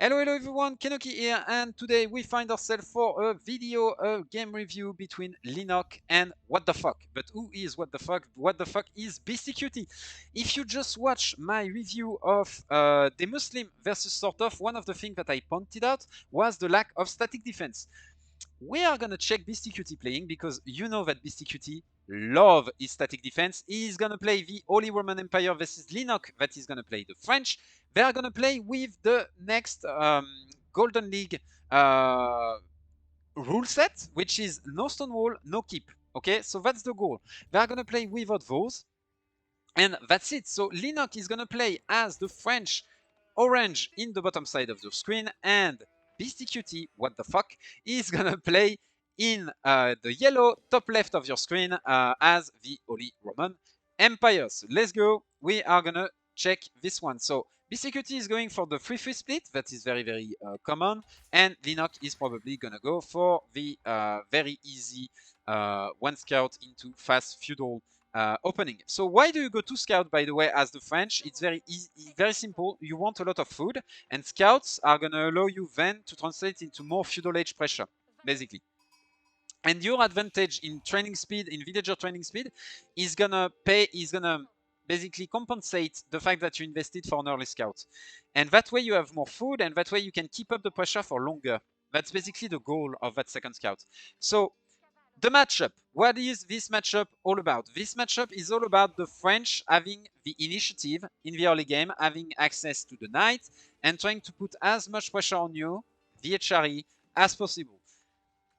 Hello everyone, Kenoki here, and today we find ourselves for a video, a game review between Leenock and What the Fuck. But who is What the Fuck? What the Fuck is BeastyQt. If you just watch my review of the Muslim versus sort of, one of the things that I pointed out was the lack of static defense. We are gonna check BeastyQt playing because you know that BeastyQt love his static defense. He's gonna play the Holy Roman Empire versus Leenock, that is gonna play the French. They are gonna play with the next Golden League rule set, which is no stone wall, no keep. Okay, so that's the goal. They are gonna play without those, and that's it. So Leenock is gonna play as the French orange in the bottom side of the screen, and BeastyQt, what the fuck, is gonna play in the yellow top left of your screen as the Holy Roman Empire. So let's go. We are gonna check this one. So BeastyQt is going for the 3-3 split. That is very, very common. And Leenock is probably gonna go for the very easy one scout into fast feudal opening. So why do you go to scout, by the way, as the French? It's very easy, very simple. You want a lot of food, and scouts are going to allow you then to translate into more feudal age pressure, basically. And your advantage in training speed, in villager training speed, is gonna basically compensate the fact that you invested for an early scout. And that way you have more food, and that way you can keep up the pressure for longer. That's basically the goal of that second scout. So the matchup. What is this matchup all about? This matchup is all about the French having the initiative in the early game, having access to the knight, and trying to put as much pressure on you, the HRE, as possible.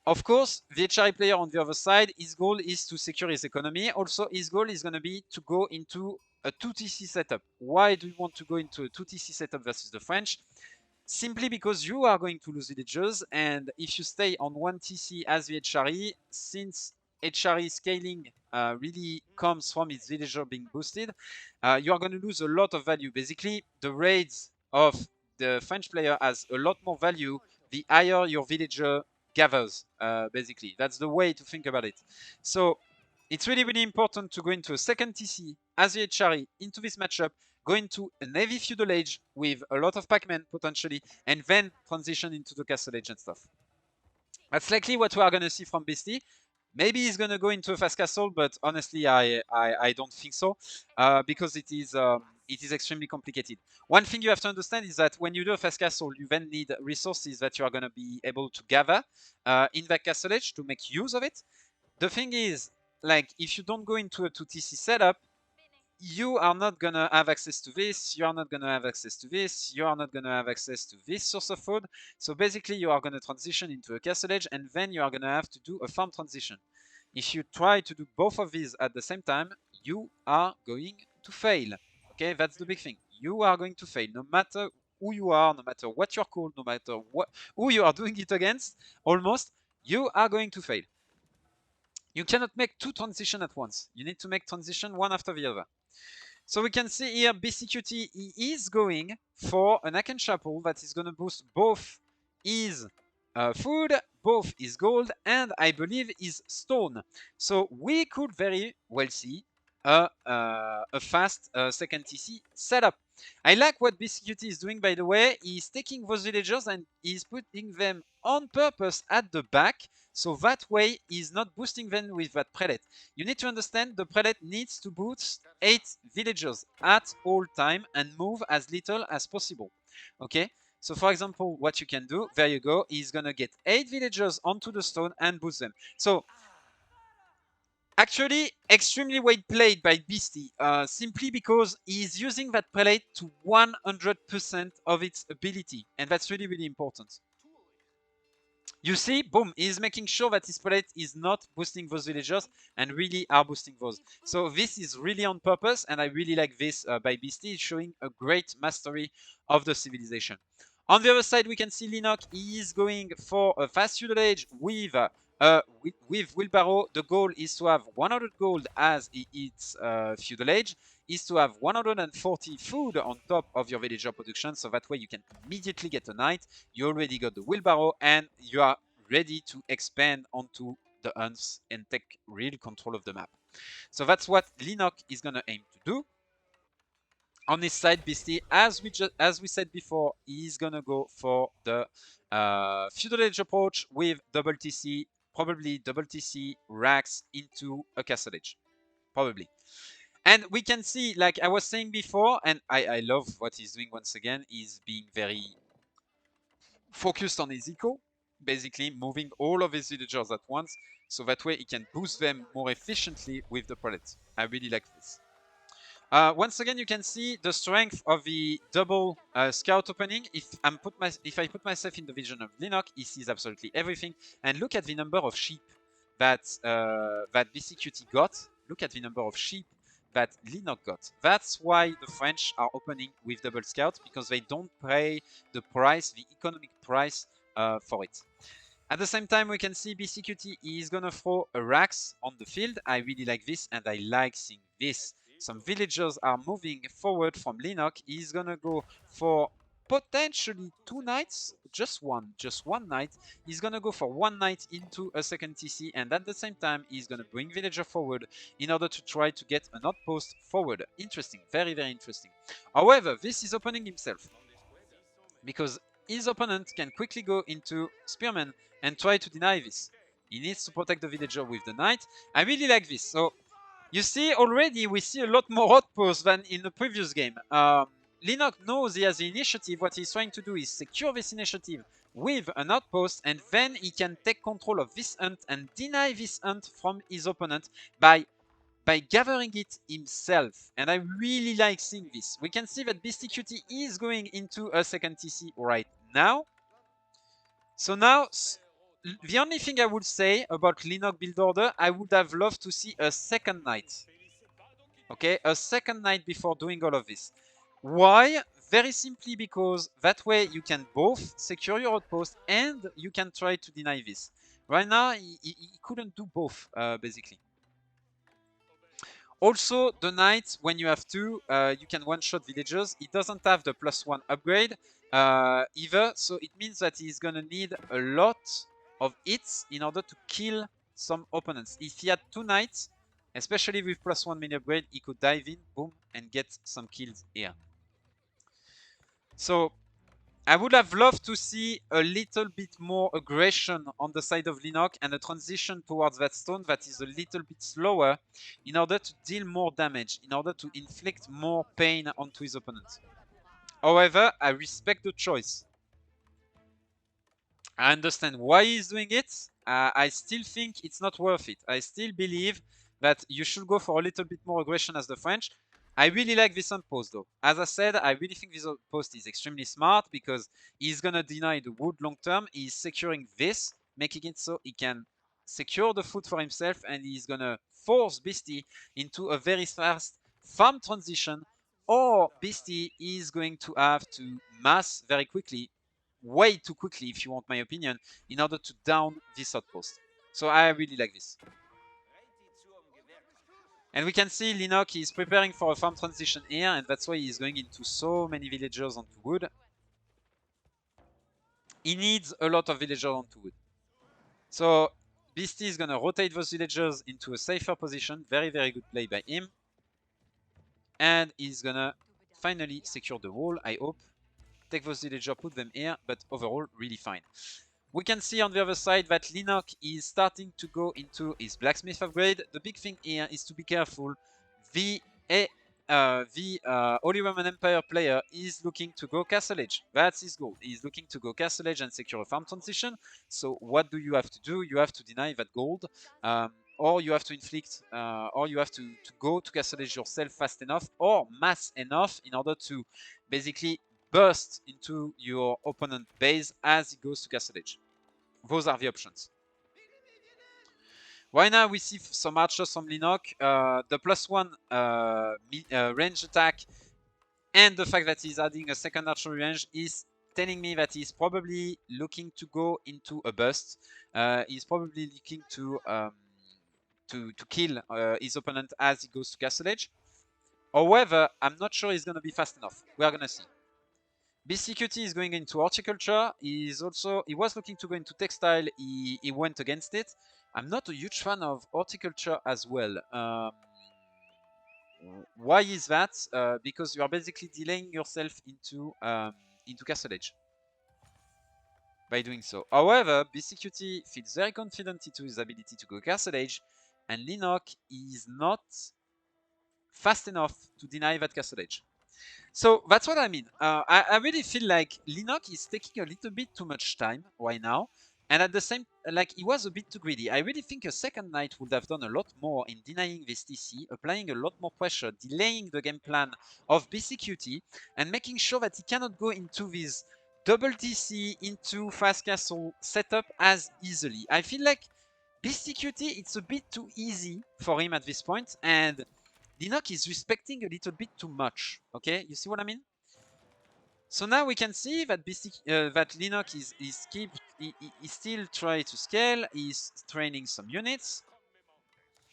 Of course, the HRE player on the other side, his goal is to secure his economy. Also, his goal is going to be to go into a 2TC setup. Why do you want to go into a 2TC setup versus the French? Simply because you are going to lose villagers, and if you stay on 1TC as the HRE, since HRE scaling really comes from its villager being boosted, you are going to lose a lot of value. Basically, the raids of the French player has a lot more value the higher your villager gathers, basically. That's the way to think about it. So it's really, really important to go into a second TC as the HRE into this matchup, go into a heavy feudal age with a lot of Pac-Man potentially, and then transition into the castle age and stuff. That's likely what we are going to see from Beasty. Maybe he's going to go into a fast castle, but honestly, I don't think so, because it is extremely complicated. One thing you have to understand is that when you do a fast castle, you then need resources that you are going to be able to gather in that castle age to make use of it. The thing is, like, if you don't go into a 2TC setup, you are not gonna have access to this, you are not gonna have access to this, you are not gonna have access to this source of food. So basically you are gonna transition into a castle age, and then you are gonna have to do a farm transition. If you try to do both of these at the same time, you are going to fail. Okay, that's the big thing. You are going to fail, no matter who you are, no matter what you're called, no matter who you are doing it against, almost, you are going to fail. You cannot make two transitions at once. You need to make transition one after the other. So we can see here BeastyQt is going for an Aken Chapel that is going to boost both his food, both his gold, and I believe his stone. So we could very well see a fast second TC setup. I like what BeastyQt is doing, by the way. He's taking those villagers and he's putting them on purpose at the back, so that way he's not boosting them with that prelate. You need to understand the prelate needs to boost 8 villagers at all time and move as little as possible. Okay, so for example, what you can do, there you go, he's gonna get 8 villagers onto the stone and boost them. So actually, extremely well played by Beasty, simply because he's using that prelate to 100% of its ability, and that's really, really important. You see, boom, he's making sure that his prelate is not boosting those villagers and really are boosting those. So this is really on purpose, and I really like this by Beasty, showing a great mastery of the civilization. On the other side, we can see Leenock. He is going for a fast feudal age with wheelbarrow. The goal is to have 100 gold as he hits feudal age, is to have 140 food on top of your villager production, so that way you can immediately get a knight. You already got the wheelbarrow, and you are ready to expand onto the hunts and take real control of the map. So that's what Leenock is going to aim to do. On his side, Beastie, as we said before, he's gonna go for the feudal age approach with double TC, probably double TC racks into a castle age, probably. And we can see, like I was saying before, and I love what he's doing once again. He's being very focused on his eco, basically moving all of his villagers at once, so that way he can boost them more efficiently with the prelate. I really like this. Once again, you can see the strength of the double scout opening. If I put myself in the vision of Leenock, he sees absolutely everything. And look at the number of sheep that BeastyQt got. Look at the number of sheep that Leenock got. That's why the French are opening with double scout, because they don't pay the price, the economic price for it. At the same time, we can see BeastyQt is gonna throw a Rax on the field. I really like this, and I like seeing this. Some villagers are moving forward from Leenock. He's gonna go for potentially 2 knights, just one knight. He's gonna go for 1 knight into a second TC, and at the same time, he's gonna bring villager forward in order to try to get an outpost forward. Interesting, very, very interesting. However, this is opening himself, because his opponent can quickly go into Spearman and try to deny this. He needs to protect the villager with the knight. I really like this. So you see, already we see a lot more outposts than in the previous game. Leenock knows he has the initiative. What he's trying to do is secure this initiative with an outpost, and then he can take control of this hunt and deny this hunt from his opponent by gathering it himself. And I really like seeing this. We can see that BeastyQt is going into a second TC right now. So now, the only thing I would say about Leenock build order, I would have loved to see a second knight. Okay, a second knight before doing all of this. Why? Very simply because that way you can both secure your outpost and you can try to deny this. Right now, he couldn't do both, basically. Also, the knight, when you have two, you can one-shot villagers. It doesn't have the +1 upgrade either, so it means that he's gonna need a lot of hits in order to kill some opponents. If he had 2 knights, especially with +1 mini upgrade, he could dive in, boom, and get some kills here. So I would have loved to see a little bit more aggression on the side of Leenock and a transition towards that stone that is a little bit slower in order to deal more damage, in order to inflict more pain onto his opponent. However, I respect the choice. I understand why he's doing it. I still think it's not worth it. I still believe that you should go for a little bit more aggression as the French. I really like this outpost though. As I said, I really think this outpost is extremely smart because he's gonna deny the wood long term. He's securing this, making it so he can secure the food for himself, and he's gonna force Beastie into a very fast farm transition, or Beastie is going to have to mass very quickly, way too quickly if you want my opinion, in order to down this outpost. So I really like this. And we can see Leenock is preparing for a farm transition here, and that's why he's going into so many villagers onto wood. He needs a lot of villagers onto wood. So Beastie is gonna rotate those villagers into a safer position. Very, very good play by him. And he's gonna finally secure the wall, I hope. Take those villagers, put them here, but overall, really fine. We can see on the other side that Leenock is starting to go into his blacksmith upgrade. The big thing here is to be careful. The Holy Roman Empire player is looking to go Castle Age. That's his goal. He's looking to go Castle Age and secure a farm transition. So what do you have to do? You have to deny that gold, or you have to inflict, or you have to go to Castle Age yourself fast enough, or mass enough in order to basically burst into your opponent base as he goes to Castle Age. Those are the options. Right now we see some archers from Leenock. The +1 range attack and the fact that he's adding a second archery range is telling me that he's probably looking to go into a bust. He's probably looking to kill his opponent as he goes to Castle Age. However, I'm not sure he's going to be fast enough. We are going to see. BeastyQt is going into horticulture. He was looking to go into textile. He went against it. I'm not a huge fan of horticulture as well. Why is that? Because you are basically delaying yourself into Castle Age by doing so. However, BeastyQt feels very confident into his ability to go Castle Age, and Leenock is not fast enough to deny that Castle Age. So that's what I mean. I really feel like Leenock is taking a little bit too much time right now. And at the same, like, he was a bit too greedy. I really think a second knight would have done a lot more in denying this TC, applying a lot more pressure, delaying the game plan of BeastyQt, and making sure that he cannot go into this double TC into fast castle setup as easily. I feel like BeastyQt, it's a bit too easy for him at this point, and Leenock is respecting a little bit too much. Okay, you see what I mean? So now we can see that that Leenock is still trying to scale. He's training some units,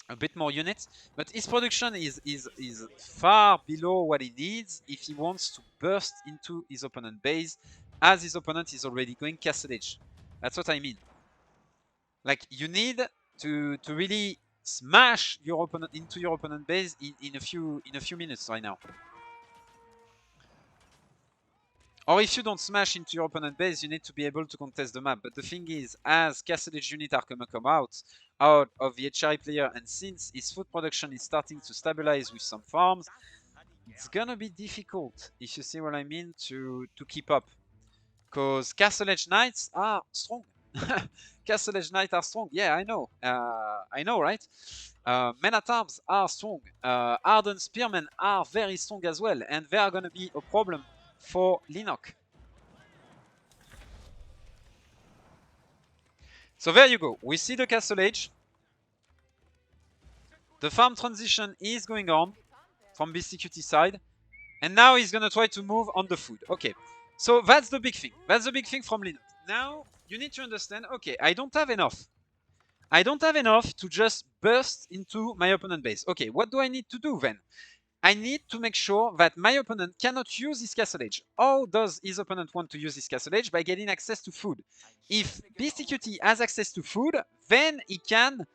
a bit more units, but his production is far below what he needs if he wants to burst into his opponent base, as his opponent is already going Castle Age. That's what I mean. Like, you need to really smash your opponent into your opponent base in a few minutes right now. Or if you don't smash into your opponent base, you need to be able to contest the map. But the thing is, as Castle Age units are gonna come out of the HRI player, and since his food production is starting to stabilize with some farms, it's gonna be difficult, if you see what I mean, to keep up. Because Castle Age Knights are strong. Castle Age Knights are strong. Yeah, I know. I know, right? Men at Arms are strong. Ardent Spearmen are very strong as well. And they are going to be a problem for Leenock. So there you go. We see the Castle Age. The farm transition is going on from BeastyQt side. And now he's going to try to move on the food. Okay. So that's the big thing. That's the big thing from Leenock. Now, you need to understand, okay, I don't have enough. I don't have enough to just burst into my opponent base. Okay, what do I need to do then? I need to make sure that my opponent cannot use his Castle Age. How does his opponent want to use his Castle Age? By getting access to food. If BeastyQt has access to food, then he can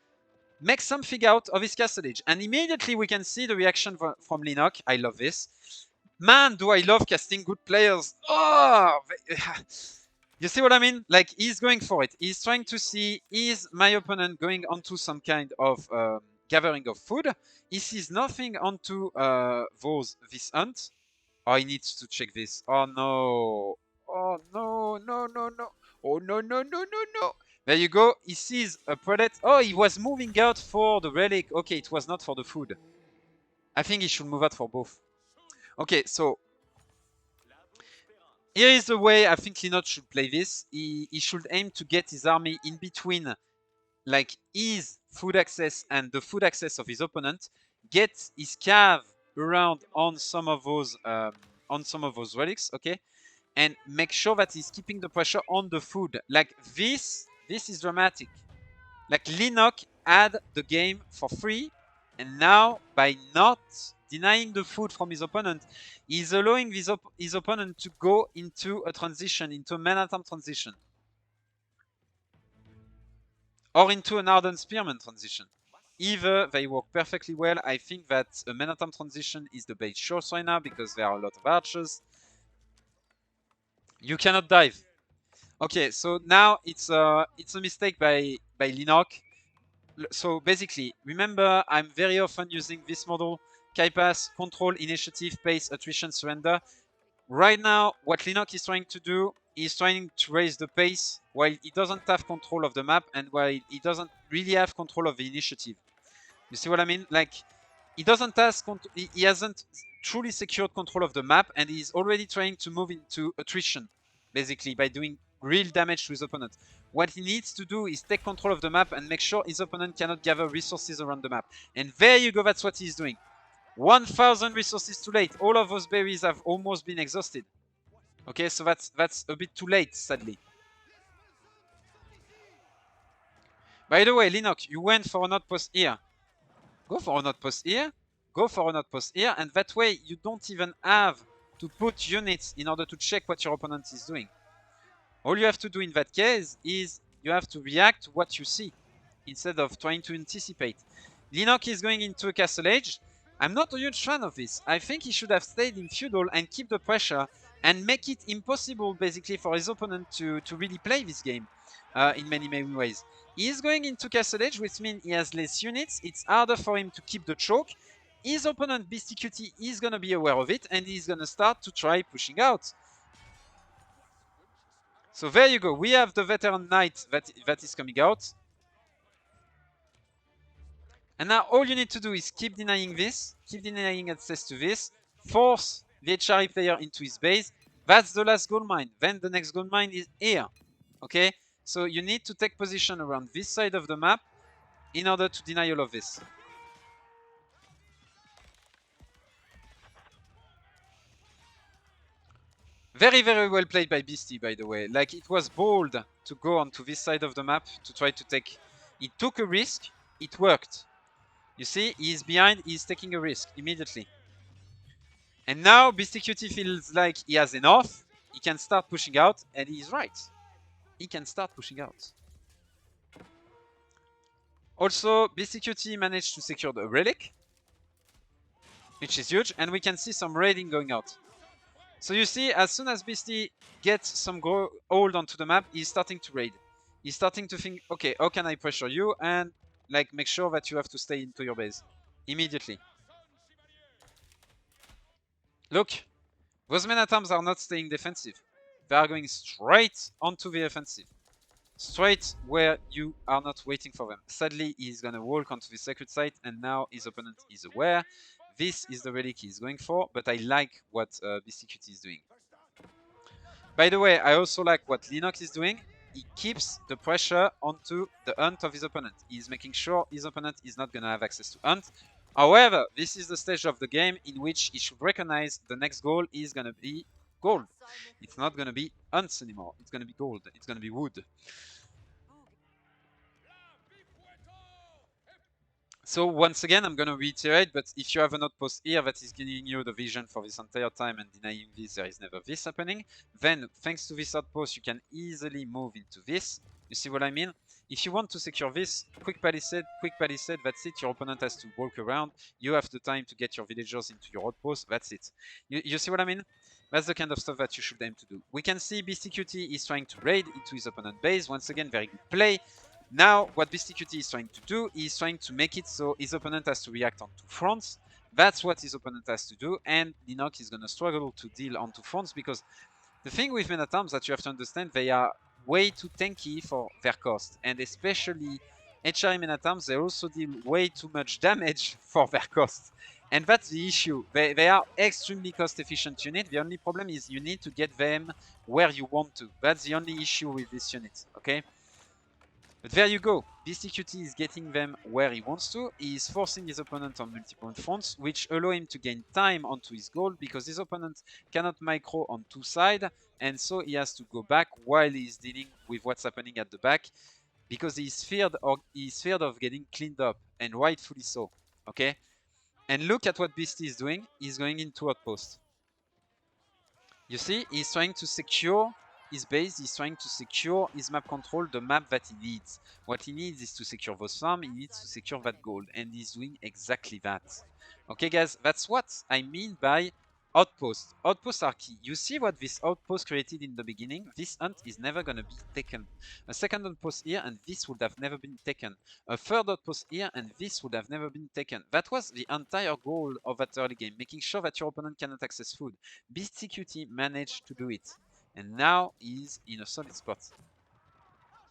make something out of his Castle Age. And immediately we can see the reaction from Leenock. I love this. Man, do I love casting good players. Oh! You see what I mean? Like, he's going for it. He's trying to see, is my opponent going onto some kind of gathering of food? He sees nothing onto this hunt. Oh, he needs to check this. Oh, no. Oh, no, no, no, no. Oh, no, no, no, no, no. There you go. He sees a predator. Oh, he was moving out for the relic. Okay, it was not for the food. I think he should move out for both. Okay, so here is the way I think Leenock should play this. He should aim to get his army in between, like, his food access and the food access of his opponent. Get his cav around on some of those relics, okay, and make sure that he's keeping the pressure on the food. Like, this is dramatic. Like, Leenock had the game for free, and now by not denying the food from his opponent, he's allowing his opponent to go into a transition, into a man-at-arm transition. Or into an Ardent Spearman transition. Either they work perfectly well. I think that a man-at-arm transition is the best choice right now because there are a lot of archers. You cannot dive. Okay, so now it's a mistake by Leenock. So basically, remember, I'm very often using this model: Kaipass, control, initiative, pace, attrition, surrender. Right now, what Leenock is trying to do is trying to raise the pace while he doesn't have control of the map and while he doesn't really have control of the initiative. You see what I mean? Like, he hasn't truly secured control of the map, and he's already trying to move into attrition, basically, by doing real damage to his opponent. What he needs to do is take control of the map and make sure his opponent cannot gather resources around the map. And there you go, that's what he's doing. 1,000 resources too late. All of those berries have almost been exhausted. Okay, so that's a bit too late, sadly. By the way, Leenock, you went for an outpost here. Go for an outpost here. Go for an outpost here. And that way, you don't even have to put units in order to check what your opponent is doing. All you have to do in that case is you have to react to what you see instead of trying to anticipate. Leenock is going into a Castle Age. I'm not a huge fan of this. I think he should have stayed in feudal and keep the pressure and make it impossible basically for his opponent to really play this game in many ways. He is going into Castle Age, which means he has less units. It's harder for him to keep the choke. His opponent, BeastyQt, is going to be aware of it, and he's going to start to try pushing out. So there you go. We have the Veteran Knight that is coming out. And now all you need to do is keep denying this, keep denying access to this, force the HRE player into his base. That's the last gold mine. Then the next gold mine is here. Okay? So you need to take position around this side of the map in order to deny all of this. Very well played by Beasty, by the way. Like, it was bold to go onto this side of the map to try to take... He took a risk. It worked. You see, he's behind. He's taking a risk immediately. And now BeastyQt feels like he has enough. He can start pushing out. And he's right. He can start pushing out. Also, BeastyQt managed to secure the relic, which is huge. And we can see some raiding going out. So you see, as soon as Beasty gets some hold onto the map, he's starting to raid. He's starting to think, okay, how can I pressure you? And like make sure that you have to stay into your base immediately. Look, those men at arms are not staying defensive. They are going straight onto the offensive. Straight where you are not waiting for them. Sadly, he's gonna walk onto the sacred site, and now his opponent is aware. This is the relic he's going for, but I like what BeastyQt is doing. By the way, I also like what Leenock is doing. He keeps the pressure onto the hunt of his opponent. He's making sure his opponent is not going to have access to hunt. However, this is the stage of the game in which he should recognize the next goal is going to be gold. It's not going to be hunts anymore. It's going to be gold. It's going to be wood. So once again, I'm going to reiterate, but if you have an outpost here that is giving you the vision for this entire time and denying this, there is never this happening, then thanks to this outpost, you can easily move into this. You see what I mean? If you want to secure this, quick palisade, that's it. Your opponent has to walk around. You have the time to get your villagers into your outpost. That's it. You see what I mean? That's the kind of stuff that you should aim to do. We can see BeastyQt is trying to raid into his opponent's base. Once again, very good play. Now, what BeastyQt is trying to do is trying to make it so his opponent has to react onto fronts. That's what his opponent has to do, and Leenock is going to struggle to deal onto fronts because the thing with men at arms that you have to understand, they are way too tanky for their cost, and especially HRE men at arms, they also deal way too much damage for their cost. And that's the issue. They are extremely cost-efficient unit. The only problem is you need to get them where you want to. That's the only issue with this unit, okay? But there you go. BeastyQt is getting them where he wants to. He is forcing his opponent on multiple fronts, which allow him to gain time onto his goal because his opponent cannot micro on two sides, and so he has to go back while he is dealing with what's happening at the back because he's feared of getting cleaned up, and rightfully so. Okay? And look at what Beasty is doing. He's going into Outpost. You see, he's trying to secure his base, he's trying to secure his map control, the map that he needs. What he needs is to secure those farms, he needs to secure that gold, and he's doing exactly that. Okay guys, that's what I mean by outposts. Outposts are key. You see what this outpost created in the beginning? This hunt is never going to be taken. A second outpost here and this would have never been taken. A third outpost here and this would have never been taken. That was the entire goal of that early game, making sure that your opponent cannot access food. BeastyQt managed to do it. And now he's in a solid spot.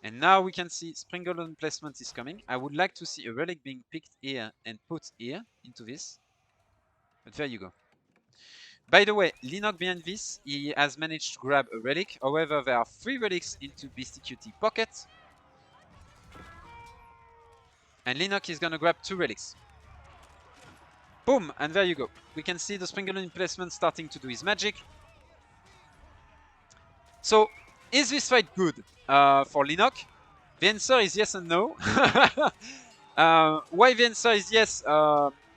And now we can see Spring Golden placement is coming. I would like to see a relic being picked here and put here into this. But there you go. By the way, Leenock behind this, he has managed to grab a relic. However, there are 3 relics into BeastyQt pocket. And Leenock is going to grab 2 relics. Boom! And there you go. We can see the Spring Golden placement starting to do his magic. So, is this fight good for Leenock? The answer is yes and no. Why the answer is yes?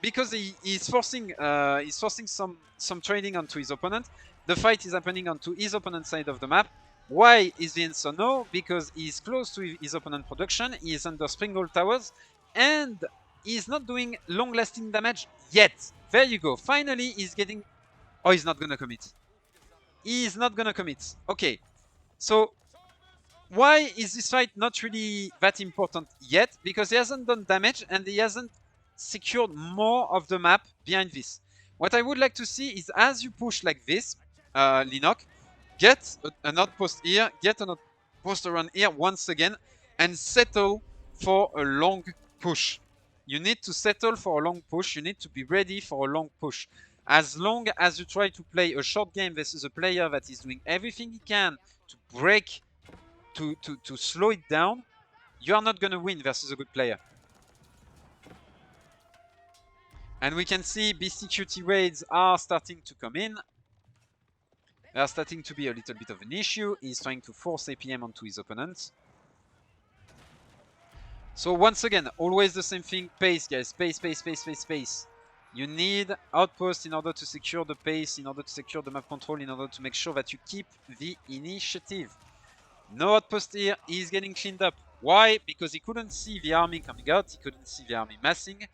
Because he's forcing some trading onto his opponent. The fight is happening onto his opponent's side of the map. Why is the answer no? Because he's close to his opponent production. He is under Spring Gold Towers, and he's not doing long-lasting damage yet. There you go. Finally, he's getting... Oh, he's not gonna commit. He's not gonna commit. Okay. So, why is this fight not really that important yet? Because he hasn't done damage and he hasn't secured more of the map behind this. What I would like to see is as you push like this, Leenock, get an outpost here, get an outpost around here once again, and settle for a long push. You need to settle for a long push. You need to be ready for a long push. As long as you try to play a short game versus a player that is doing everything he can to break, to slow it down, you are not going to win versus a good player. And we can see BeastyQt raids are starting to come in. They are starting to be a little bit of an issue. He's trying to force APM onto his opponent. So once again, always the same thing. Pace, guys. Pace, pace, pace, pace, pace. You need outpost in order to secure the pace, in order to secure the map control, in order to make sure that you keep the initiative. No outpost here. He's getting cleaned up. Why? Because he couldn't see the army coming out. He couldn't see the army massing.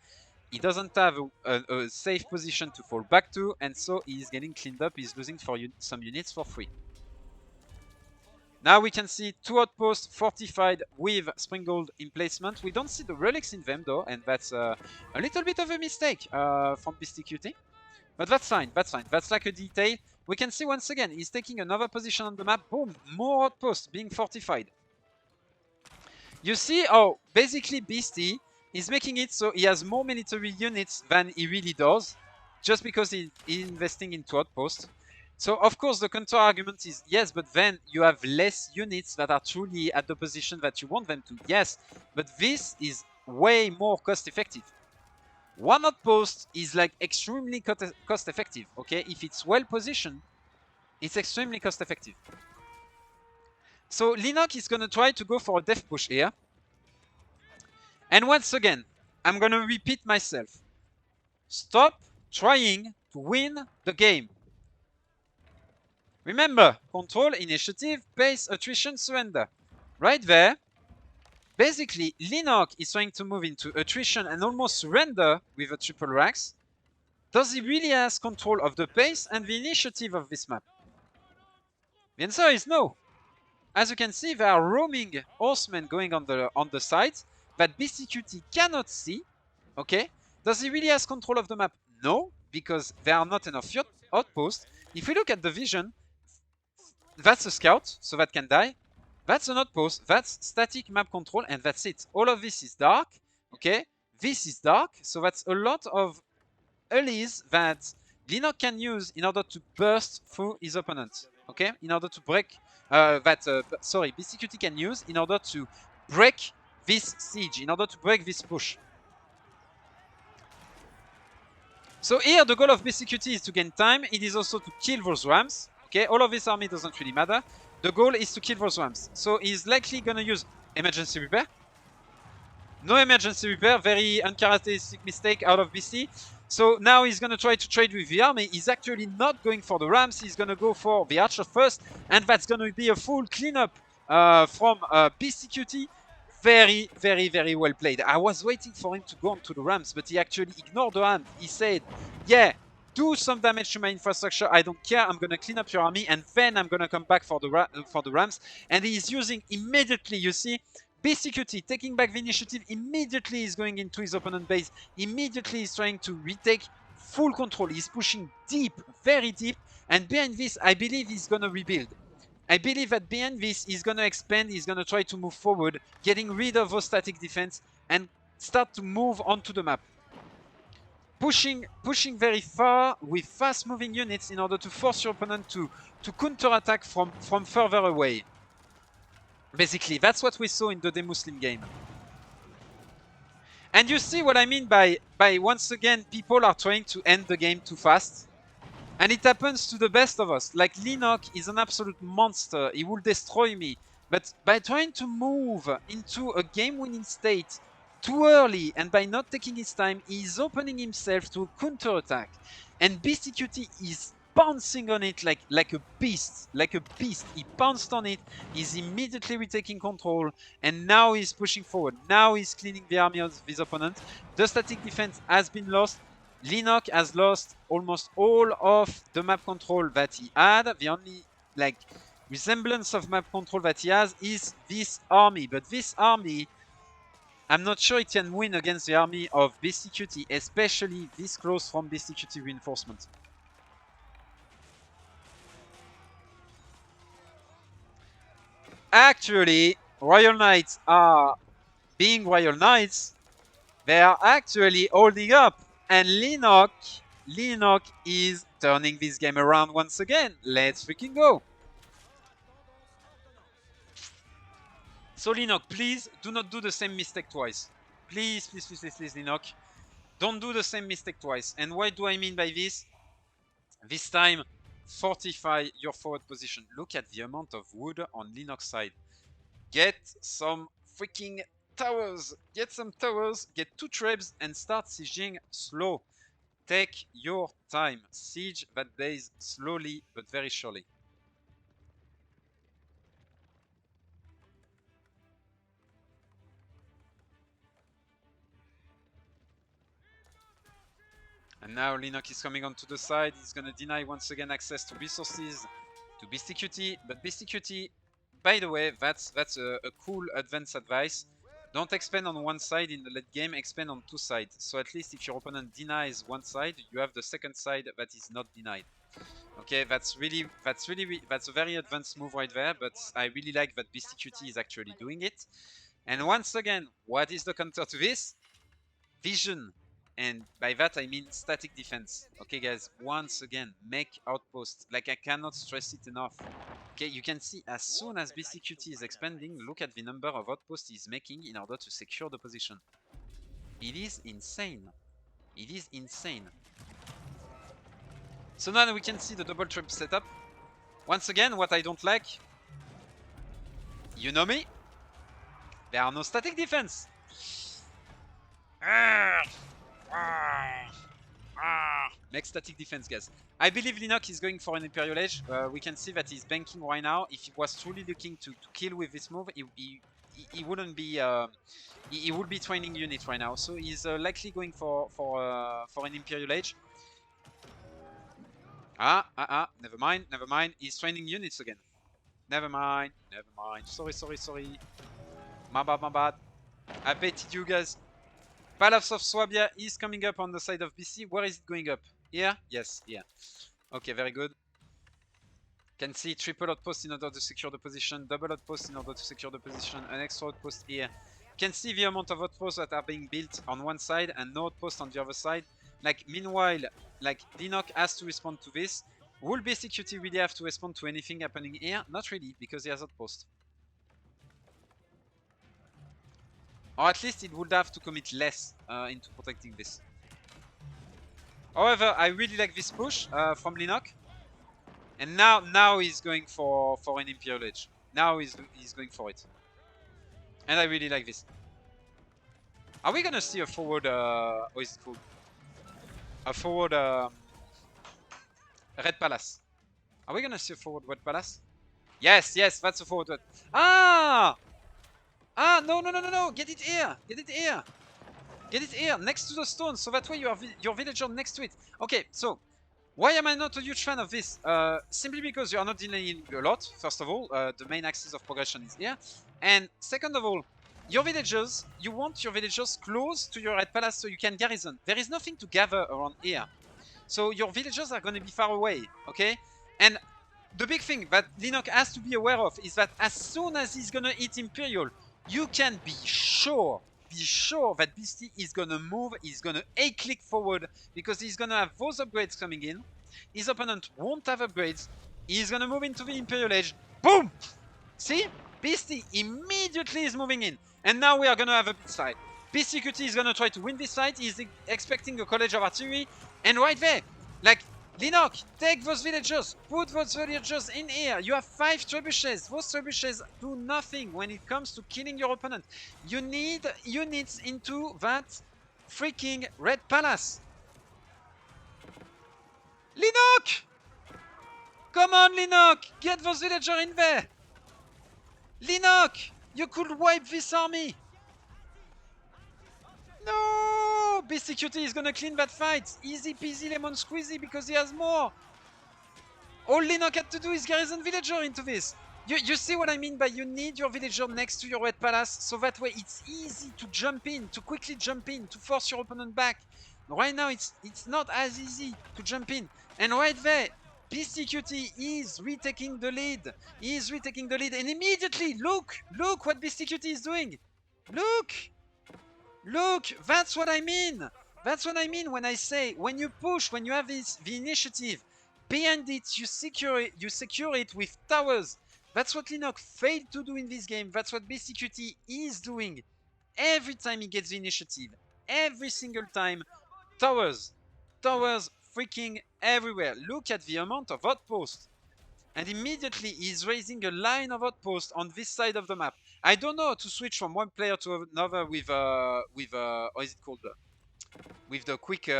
He doesn't have a safe position to fall back to, and so he's getting cleaned up. He's losing for some units for free. Now we can see 2 outposts fortified with Springgold emplacement. We don't see the relics in them though, and that's a little bit of a mistake from BeastyQt. But that's fine, that's fine. That's like a detail. We can see once again, he's taking another position on the map. Boom, more outposts being fortified. You see how basically Beasty is making it so he has more military units than he really does, just because he's investing into outposts. So of course the counter argument is, yes, but then you have less units that are truly at the position that you want them to. Yes, but this is way more cost effective. One outpost is like extremely cost effective, okay? If it's well positioned, it's extremely cost effective. So Leenock is going to try to go for a death push here. And once again, I'm going to repeat myself. Stop trying to win the game. Remember, control, initiative, pace, attrition, surrender. Right there. Basically, Leenock is trying to move into attrition and almost surrender with a triple racks. Does he really have control of the pace and the initiative of this map? The answer is no. As you can see, there are roaming horsemen going on the sides that BeastyQt cannot see. Okay, does he really have control of the map? No, because there are not enough outposts. If we look at the vision, that's a scout, so that can die. That's an outpost, that's static map control, and that's it. All of this is dark, okay? This is dark, so that's a lot of allies that Leenock can use in order to burst through his opponent, okay? In order to break, BeastyQt can use in order to break this siege, in order to break this push. So here the goal of BeastyQt is to gain time. It is also to kill those rams. Okay, all of this army doesn't really matter. The goal is to kill those rams. So he's likely gonna use emergency repair. No emergency repair, very uncharacteristic mistake out of BC. So now he's gonna try to trade with the army. He's actually not going for the rams. He's gonna go for the archer first, and that's gonna be a full cleanup from BeastyQt. Very, very, very well played. I was waiting for him to go on to the rams, but he actually ignored the ram. He said, yeah, do some damage to my infrastructure. I don't care. I'm going to clean up your army, and then I'm going to come back for the rams. And he's using immediately, you see, BeastyQt taking back the initiative. Immediately he's going into his opponent base. Immediately he's trying to retake full control. He's pushing deep, very deep. And behind this, I believe he's going to rebuild. I believe that behind this, he's going to expand, he's going to try to move forward, getting rid of those static defense and start to move onto the map. Pushing very far with fast-moving units in order to force your opponent to counter-attack from further away. Basically, that's what we saw in the Muslim game. And you see what I mean by once again, people are trying to end the game too fast. And it happens to the best of us. Like Leenock is an absolute monster. He will destroy me. But by trying to move into a game-winning state too early and by not taking his time, he's opening himself to a counter-attack. And BeastyQt is bouncing on it like a beast. Like a beast. He pounced on it. He's immediately retaking control. And now he's pushing forward. Now he's cleaning the army of his opponent. The static defense has been lost. Leenock has lost almost all of the map control that he had. The only like resemblance of map control that he has is this army. But this army, I'm not sure it can win against the army of BeastyQt, especially this close from BeastyQt reinforcement. Actually, Royal Knights are being Royal Knights. They are actually holding up. And Leenock is turning this game around once again. Let's freaking go. So Leenock, please do not do the same mistake twice. Please, please, please, please, please, Leenock. Don't do the same mistake twice. And what do I mean by this? This time, fortify your forward position. Look at the amount of wood on Leenock's side. Get some freaking towers. Get some towers, get 2 trebs, and start sieging slow. Take your time. Siege that base slowly but very surely. And now Leenock is coming onto the side. He's going to deny once again access to resources to BeastyQt. But BeastyQt, by the way, that's a cool advanced advice. Don't expand on one side in the late game, expand on 2 sides. So at least if your opponent denies one side, you have the second side that is not denied. Okay, that's a very advanced move right there, but I really like that BeastyQt is actually doing it. And once again, what is the counter to this? Vision. And by that I mean static defense. Okay guys, once again, make Outpost. Like, I cannot stress it enough. Okay, you can see as soon as BeastyQt is expanding, look at the number of outposts he's making in order to secure the position. It is insane. It is insane. So now we can see the double trap setup. Once again, what I don't like, you know me, there are no static defense. Make static defense, guys. I believe Leenock is going for an Imperial Age. We can see that he's banking right now. If he was truly looking to kill with this move, he wouldn't be. He would be training unit right now. So he's likely going for an Imperial Age. Never mind, never mind. He's training units again. Never mind, never mind. Sorry. My bad. I baited you guys. Palace of Swabia is coming up on the side of BC. Where is it going up? Here? Yes, here. Okay, very good. Can see triple outpost in order to secure the position, double outpost in order to secure the position, an extra outpost here. Can see the amount of outposts that are being built on one side and no outpost on the other side. Like, meanwhile, like, Leenock has to respond to this. Will BeastyQt really have to respond to anything happening here? Not really, because he has outpost. Or at least it would have to commit less into protecting this. However, I really like this push from Leenock. And now he's going for an Imperial Age. Now he's going for it. And I really like this. Are we gonna see a forward what is it called? A forward Red Palace. Are we gonna see a forward Red Palace? Yes, that's a forward Red. No. Get it here. Get it here, next to the stone, so that way you have your villager next to it. Okay, so why am I not a huge fan of this? Simply because you are not delaying a lot, first of all. The main axis of progression is here. And second of all, your villagers, you want your villagers close to your Red Palace so you can garrison. There is nothing to gather around here. So your villagers are going to be far away, okay? And the big thing that Leenock has to be aware of is that as soon as he's going to hit Imperial, you can be sure that Beasty is gonna move, he's gonna A-click forward because he's gonna have those upgrades coming in. His opponent won't have upgrades. He's gonna move into the Imperial Age. Boom! See? Beasty immediately is moving in. And now we are gonna have a big fight. BeastyQt is gonna try to win this fight. He's expecting a College of Artillery. And right there, like, Leenock, take those villagers, put those villagers in here. You have 5 trebuchets. Those trebuchets do nothing when it comes to killing your opponent. You need units into that freaking Red Palace. Leenock! Come on, Leenock! Get those villagers in there! Leenock! You could wipe this army! No! No, BeastyQt is gonna clean that fight. Easy peasy lemon squeezy because he has more. All Leenock had to do is garrison villager into this. You see what I mean by you need your villager next to your red palace, so that way it's easy to jump in, to quickly jump in, to force your opponent back. Right now it's not as easy to jump in. And right there, BeastyQt is retaking the lead. He is retaking the lead, and immediately, look what BeastyQt is doing. Look, that's what I mean. That's what I mean when I say, when you push, when you have the initiative, behind it, you secure it with towers. That's what Leenock failed to do in this game. That's what BeastyQt is doing. Every time he gets the initiative, every single time, towers freaking everywhere. Look at the amount of outposts. And immediately he's raising a line of outposts on this side of the map. I don't know how to switch from one player to another with how is it called? With the quick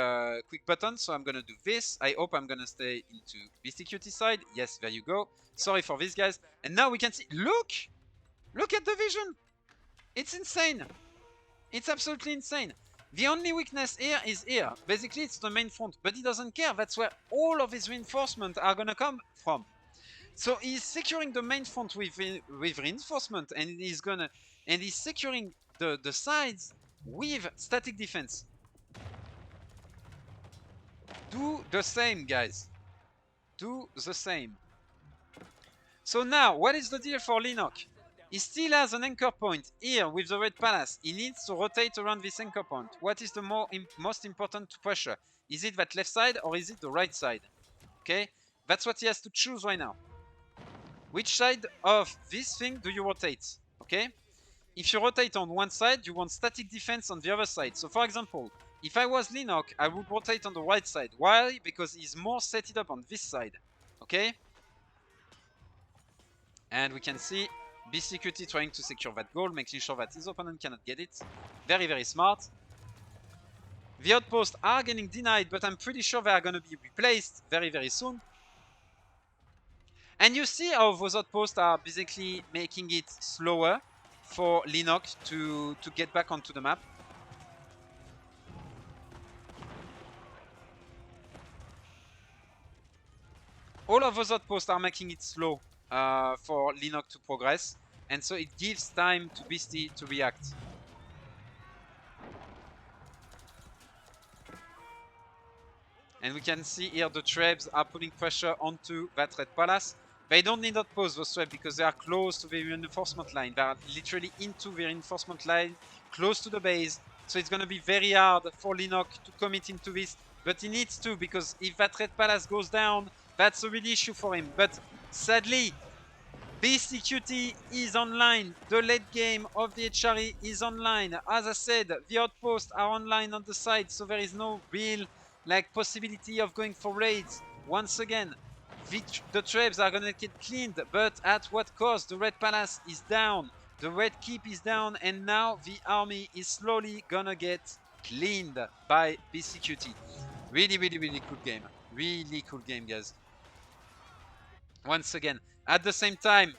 button. So I'm gonna do this. I hope I'm gonna stay into BeastyQt side. Yes, there you go. Sorry for this, guys. And now we can see. Look at the vision. It's insane. It's absolutely insane. The only weakness here is here. Basically, it's the main front, but he doesn't care. That's where all of his reinforcements are gonna come from. So he's securing the main front with reinforcement, and he's securing the sides with static defense. Do the same, guys. Do the same. So now, what is the deal for Leenock? He still has an anchor point here with the red palace. He needs to rotate around this anchor point. What is the most important to pressure? Is it that left side or is it the right side? Okay, that's what he has to choose right now. Which side of this thing do you rotate? Okay, if you rotate on one side, you want static defense on the other side. So for example, if I was Leenock, I would rotate on the right side. Why? Because he's more set it up on this side. Okay, and we can see BeastyQt trying to secure that goal, making sure that his opponent cannot get it. Very, very smart. The outposts are getting denied, but I'm pretty sure they are going to be replaced very, very soon. And you see how those outposts are basically making it slower for Leenock to get back onto the map. All of those outposts are making it slow for Leenock to progress. And so it gives time to Beasty to react. And we can see here the Trebs are putting pressure onto that red palace. They don't need outposts, those Trebs, because they are close to the reinforcement line. They are literally into the reinforcement line, close to the base. So it's going to be very hard for Leenock to commit into this. But he needs to, because if that red palace goes down, that's a real issue for him. But sadly, BeastyQt is online. The late game of the HRE is online. As I said, the outposts are online on the side, so there is no real possibility of going for raids. Once again, the Trebs are gonna get cleaned, but at what cost? The red palace is down, the red keep is down, and now the army is slowly gonna get cleaned by BeastyQt. Really, really, really cool game. Really cool game, guys. Once again, at the same time,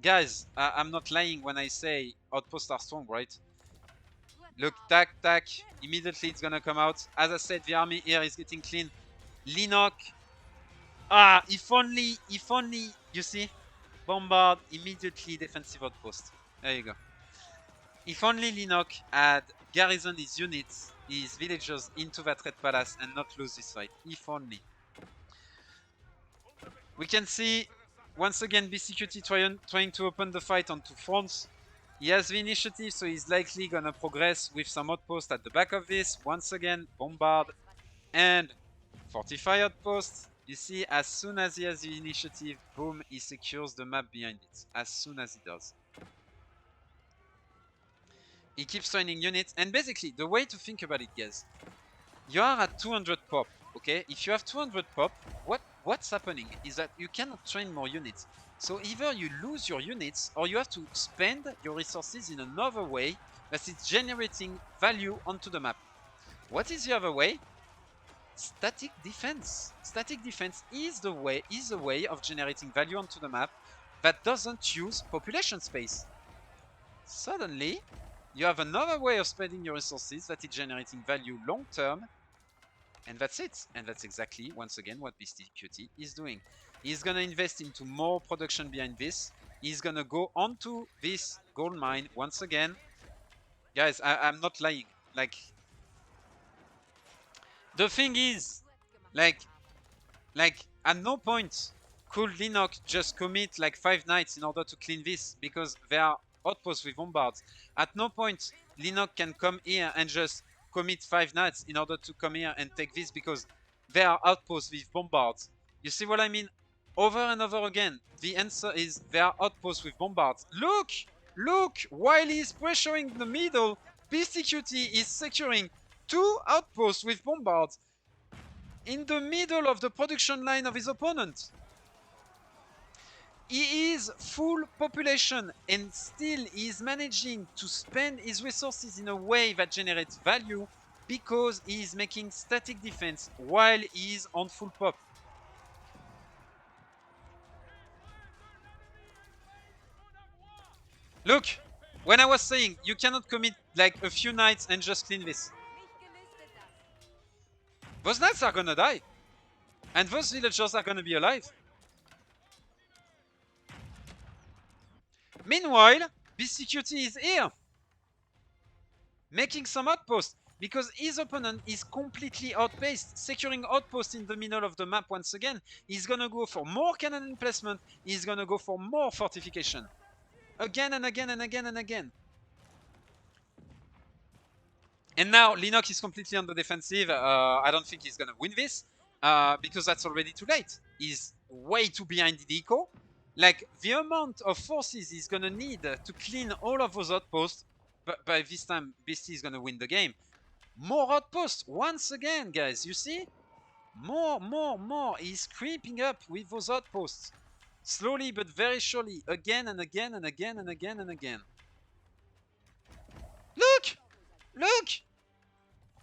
guys, I'm not lying when I say outposts are strong, right? Look, tack, immediately it's gonna come out. As I said, the army here is getting clean. Leenock, if only, you see, bombard, immediately defensive outpost. There you go. If only Leenock had garrisoned his units, his villagers into that red palace and not lose this fight. If only. We can see, once again, BeastyQt trying to open the fight on two fronts. He has the initiative, so he's likely gonna progress with some outposts at the back of this. Once again, bombard and fortify outposts. You see, as soon as he has the initiative, boom, he secures the map behind it. As soon as he does. He keeps training units, and basically, the way to think about it, guys, you are at 200 pop, okay? If you have 200 pop, what's happening is that you cannot train more units. So either you lose your units, or you have to spend your resources in another way that is generating value onto the map. What is the other way? Static defense. Static defense is a way of generating value onto the map that doesn't use population space. Suddenly, You have another way of spending your resources that is generating value long term. And that's it. And that's exactly, once again, what BeastyQt is doing. He's going to invest into more production behind this. He's going to go onto this gold mine once again. Guys, I'm not lying. Like, the thing is, like at no point could Leenock just commit like 5 knights in order to clean this, because there are outposts with bombards. At no point Leenock can come here and just commit 5 knights in order to come here and take this, because there are outposts with bombards. You see what I mean? Over and over again, the answer is there are outposts with bombards. Look! Look! While he's pressuring the middle, BeastyQt is securing 2 outposts with bombards in the middle of the production line of his opponent. He is full population and still he is managing to spend his resources in a way that generates value, because he is making static defense while he is on full pop. Look, when I was saying you cannot commit like a few knights and just clean this, those knights are gonna die. And those villagers are gonna be alive. Meanwhile, BeastyQt is here, making some outposts, because his opponent is completely outpaced, securing outposts in the middle of the map once again. He's gonna go for more cannon emplacement, he's gonna go for more fortification. Again and again and again and again. And now Leenock is completely on the defensive. I don't think he's gonna win this, because that's already too late. He's way too behind the eco. Like, the amount of forces he's gonna need to clean all of those outposts, but by this time Beasty is gonna win the game. More outposts once again, guys. You see? More. He's creeping up with those outposts. Slowly but very surely. Again and again and again and again and again. Look! Look!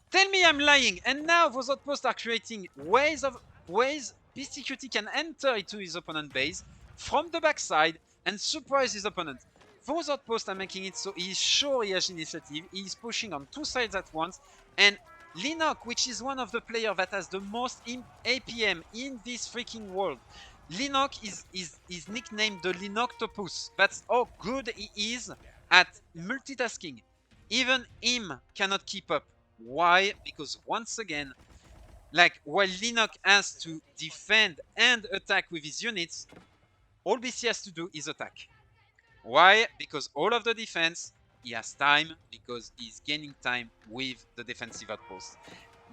Tell me I'm lying. And now those outposts are creating ways BeastyQt can enter into his opponent's base from the backside and surprise his opponent. Those outposts are making it so he's sure he has initiative. He's pushing on 2 sides at once. And Leenock, which is one of the players that has the most APM in this freaking world. Leenock is nicknamed the Leenocktopus. That's how good he is at multitasking. Even him cannot keep up. Why? Because once again, like, while Leenock has to defend and attack with his units, all BC has to do is attack. Why? Because all of the defense, he has time, because he's gaining time with the defensive outpost.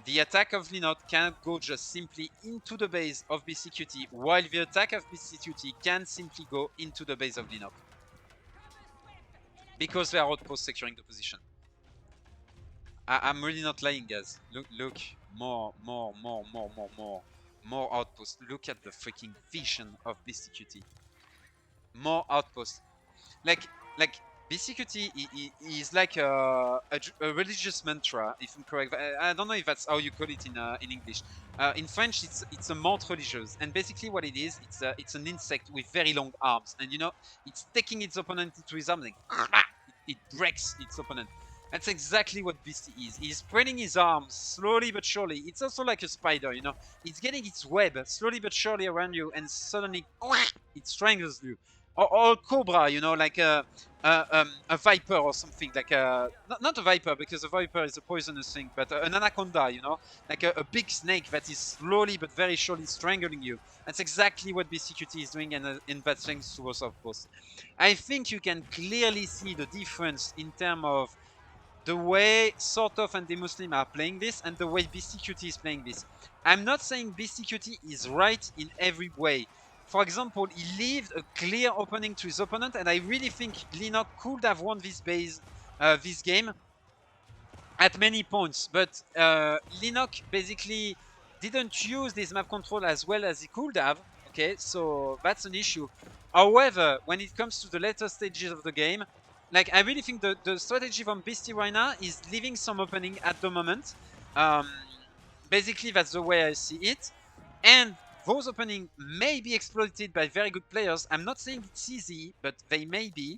The attack of Leenock cannot go just simply into the base of BeastyQt, while the attack of BeastyQt can simply go into the base of Leenock, because there are outposts securing the position. I'm really not lying, guys. Look, more outposts. Look at the freaking vision of BeastyQt. More outposts. Like BeastyQt is like a religious mantra, if I'm correct. I don't know if that's how you call it in English. In French, it's a montre religieuse, and basically what it is, it's an insect with very long arms, and you know, it's taking its opponent into his arms, like it breaks its opponent. That's exactly what Beasty is. He's spreading his arms slowly but surely. It's also like a spider, you know. It's getting its web slowly but surely around you, and suddenly it strangles you. Or cobra, you know, like a viper or something. Like not a viper, because a viper is a poisonous thing, but an anaconda, you know, like a big snake that is slowly but very surely strangling you. That's exactly what BeastyQt is doing, and that's thanks to us, of course. I think you can clearly see the difference in terms of the way Sort of and the Muslim are playing this and the way BeastyQt is playing this. I'm not saying BeastyQt is right in every way. For example, he left a clear opening to his opponent, and I really think Leenock could have won this game at many points. But Leenock basically didn't use this map control as well as he could have. Okay, so that's an issue. However, when it comes to the later stages of the game, like, I really think the strategy from Beasty right now is leaving some opening at the moment. Basically, that's the way I see it. And those openings may be exploited by very good players. I'm not saying it's easy, but they may be.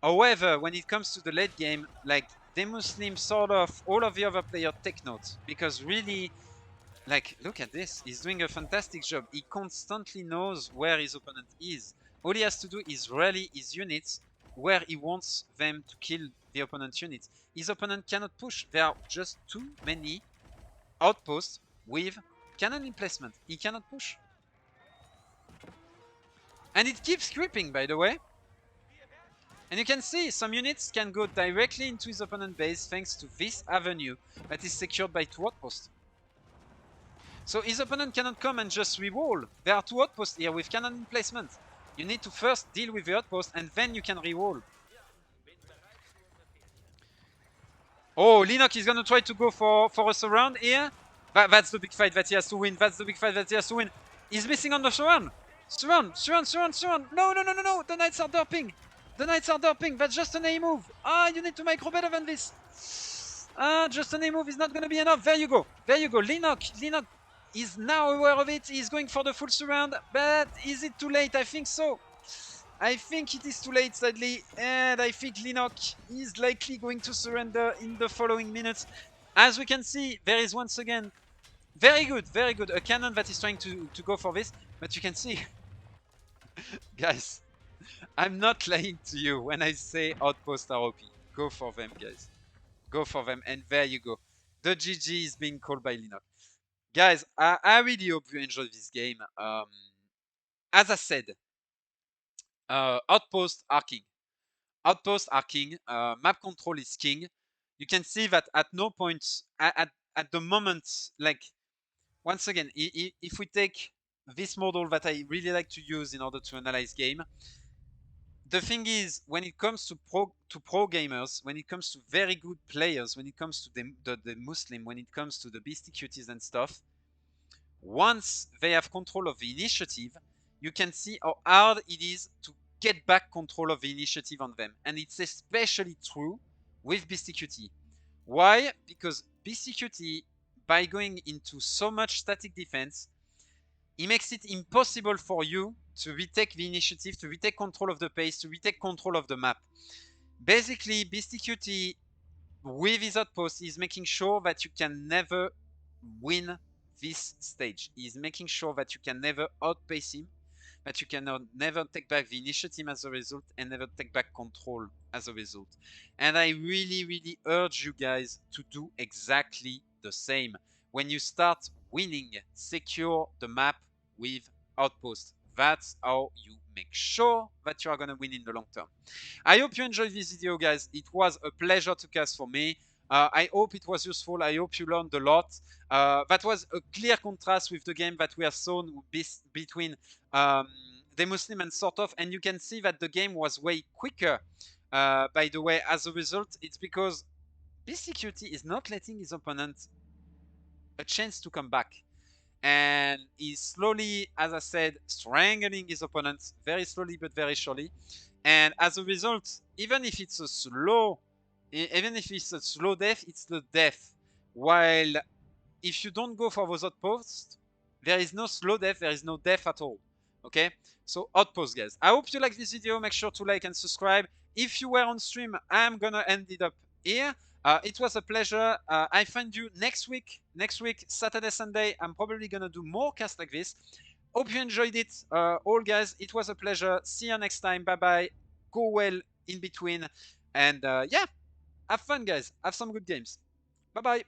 However, when it comes to the late game, like the Muslim sort of all of the other players take note, because really, like, look at this. He's doing a fantastic job. He constantly knows where his opponent is. All he has to do is rally his units where he wants them to kill the opponent's units. His opponent cannot push. There are just too many outposts with cannon emplacement. He cannot push. And it keeps creeping, by the way. And you can see some units can go directly into his opponent's base thanks to this avenue that is secured by 2 outposts. So his opponent cannot come and just re-wall. There are 2 outposts here with cannon emplacement. You need to first deal with the outpost and then you can re-wall. Oh, Leenock is gonna try to go for a surround here. That's the big fight that he has to win. That's the big fight that he has to win. He's missing on the surround. Surround. No. The knights are derping. That's just an A move. You need to micro better than this. Just an A move is not gonna be enough. There you go. Leenock is now aware of it. He's going for the full surround. But is it too late? I think so. I think it is too late, sadly, and I think Leenock is likely going to surrender in the following minutes. As we can see, there is once again, very good, a cannon that is trying to go for this, but you can see, guys, I'm not lying to you when I say outpost are OP. Go for them, guys. Go for them, and there you go. The GG is being called by Leenock. Guys, I really hope you enjoyed this game. As I said, outposts are king. Map control is king. You can see that at no point, at the moment, like, once again, if we take this model that I really like to use in order to analyze game, the thing is, when it comes to pro gamers, when it comes to very good players, when it comes to the Muslim, when it comes to the BeastyQts and stuff, once they have control of the initiative, you can see how hard it is to get back control of the initiative on them. And it's especially true with BeastyQt. Why? Because BeastyQt, by going into so much static defense, it makes it impossible for you to retake the initiative, to retake control of the pace, to retake control of the map. Basically, BeastyQt, with his outpost, is making sure that you can never win this stage. He's making sure that you can never outpace him, that you can never take back the initiative as a result, and never take back control as a result. And I really urge you guys to do exactly the same. When you start winning, secure the map with Outpost. That's how you make sure that you are going to win in the long term. I hope you enjoyed this video, guys. It was a pleasure to cast for me. I hope it was useful. I hope you learned a lot. That was a clear contrast with the game that we have shown between the Muslim and sort of, and you can see that the game was way quicker. By the way, as a result, it's because BeastyQt is not letting his opponent a chance to come back. And he's slowly, as I said, strangling his opponent very slowly but very surely. And as a result, even if it's a slow death, it's the death. While if you don't go for those outposts, there is no slow death, there is no death at all. Okay? So outpost, guys. I hope you like this video. Make sure to like and subscribe. If you were on stream, I'm gonna end it up here. It was a pleasure. I find you next week, Saturday, Sunday. I'm probably gonna do more casts like this. Hope you enjoyed it, all guys. It was a pleasure. See you next time. Bye bye. Go well in between, and yeah, have fun, guys. Have some good games. Bye bye.